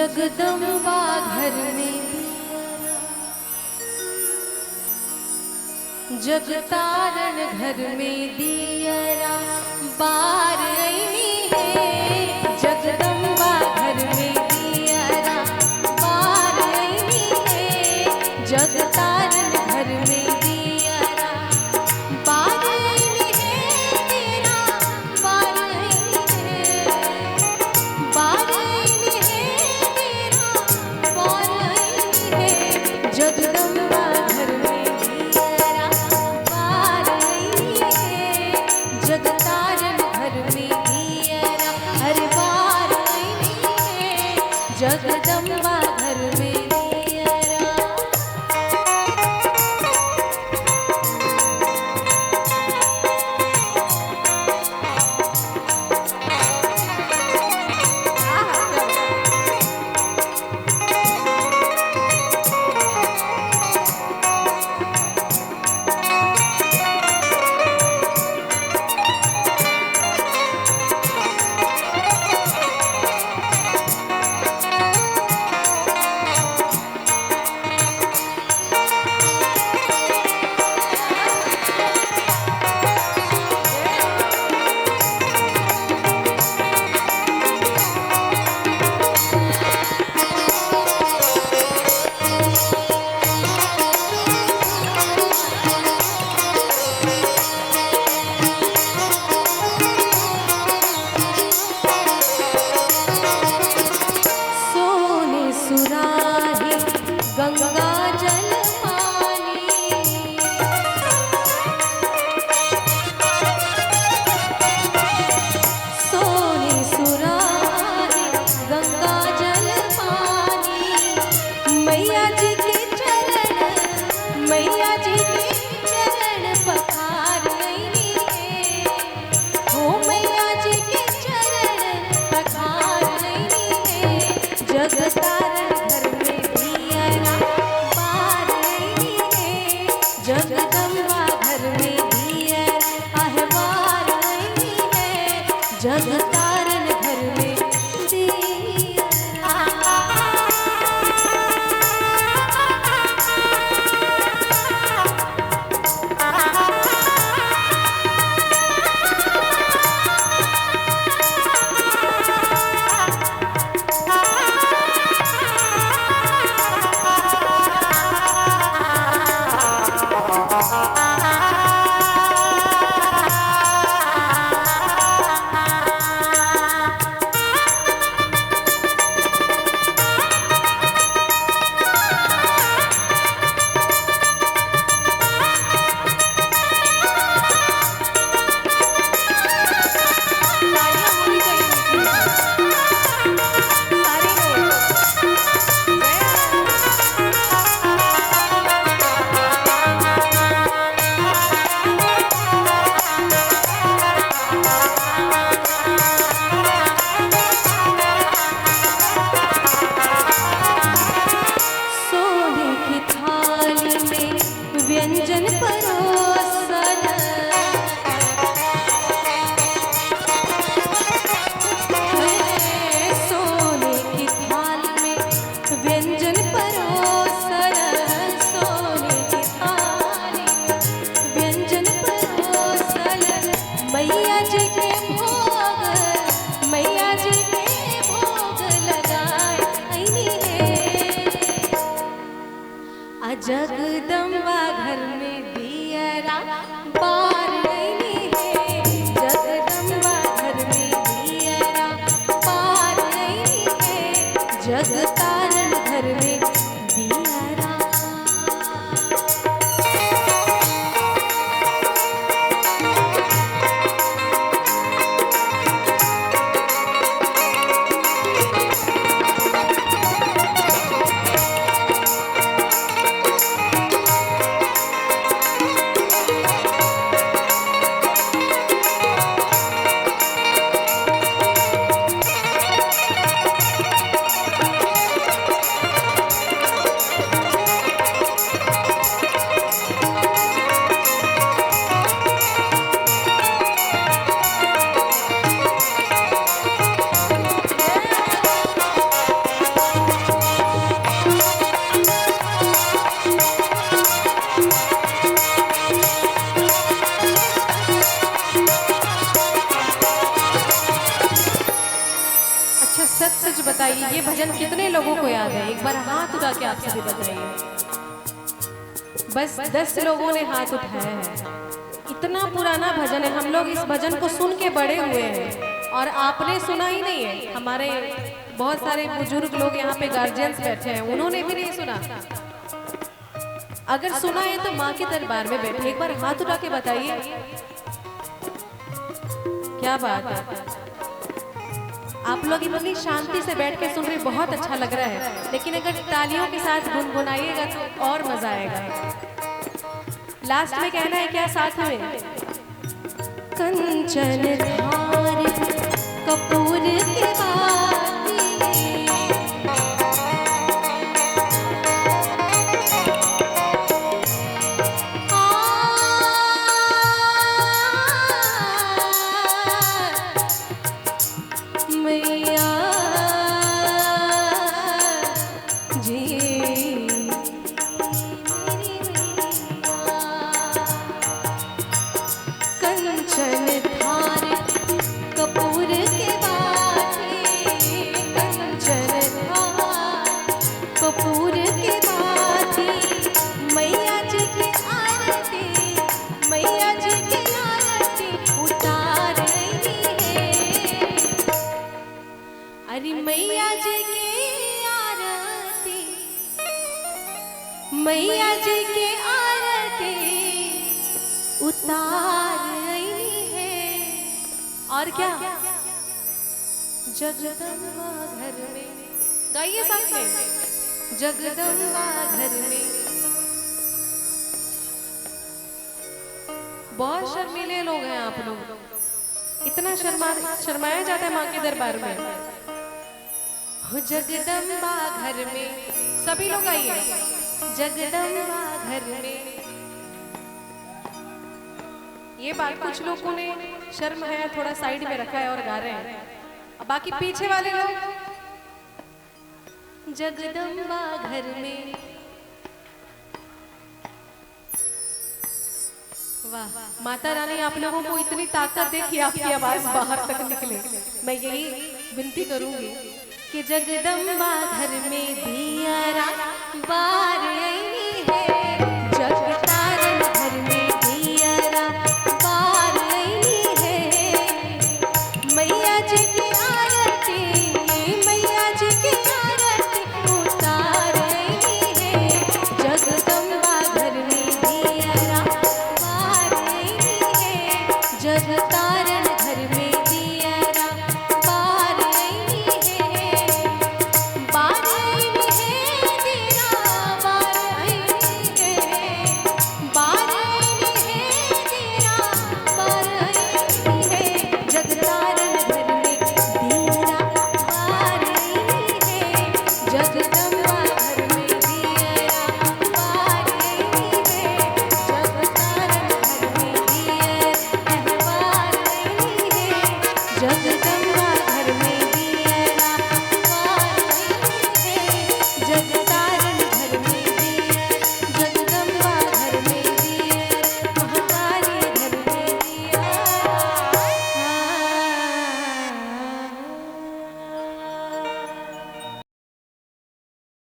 जगदम्बा घर में जगतारण घर में दियरा बार आईनी है। जगदम्बा घर में दियरा बार आईनी है। जगतारण घर में दियरा बार आईनी है। तेरा बार आईनी है। बार आईनी है। तेरा बार आईनी है। जगदम्बा घर में जगतारण घर में दियरा हर बार आईनी है। जगदम्बा घर में दियरा गंगा जल पानी सोने सुराही गंगा जल पानी मैया जी के चरण मैया जी के चरण पखार आईनी है। हो मैया जी के चरण पखार आईनी है। जगतारण जगदम्बा घर में दियरा आहे बार आईनी है। जगतारण घर में दियरा व्यंजन परोसन सोने की थाल में व्यंजन परोसन सोने की थाल में व्यंजन परोसन मैया जी के भोग मैया जी के भोग लगाए आईनी है। जगदम्बा घर में दियरा बार आईनी है। जगदम्बा घर में दियरा बार आईनी है। जगतारण घर में दियरा बताइए ये भजन कितने लोगों को याद है? एक बार हाथ उठा के आप सभी बताइए। बस 10 लोगों ने हाथ उठाया है। इतना पुराना भजन है, हम लोग इस भजन को सुन के बड़े हुए हैं और आपने सुना ही नहीं है। हमारे बहुत सारे बुजुर्ग लोग यहाँ पे गार्जियंस बैठे हैं, उन्होंने भी नहीं सुना। अगर सुना है तो माँ के दरबार में बैठे, एक बार हाथ उठा के बताइए। क्या बात है, आप लोग इतनी शांति से बैठ के सुन रहे, बहुत अच्छा लग रहा है। लेकिन अगर तालियों के साथ गुनगुनाइएगा तो और मजा आएगा। लास्ट में कहना है क्या साथ में? कंचन धार कपूर के बाती, मैया जी कंचन धार कपूर के बाती, कंचन धार कपूर के बाती, मैया जी की आरती, मैया जी की आरती उतार रही है। अरे मैया जी की आरती, मैया जी की आरती उतार रही है। और क्या? जगदम्बा घर में, गाइए साथ में, जगदम्बा घर में। बहुत शर्मीले लोग हैं आप लोग, इतना शर्माया जाता है माँ के दरबार में। हो जगदम्बा घर में, सभी लोग आइए, जगदम्बा घर में। ये बात कुछ लोगों ने शर्म है थोड़ा साइड में रखा है और गा रहे हैं, अब बाकी पीछे वाले लोग जगदम्बा घर में। वाह, माता रानी आप लोगों को इतनी ताकत दे कि आपकी आवाज बाहर तक निकले। मैं यही विनती करूंगी कि जगदम्बा घर में दिया बार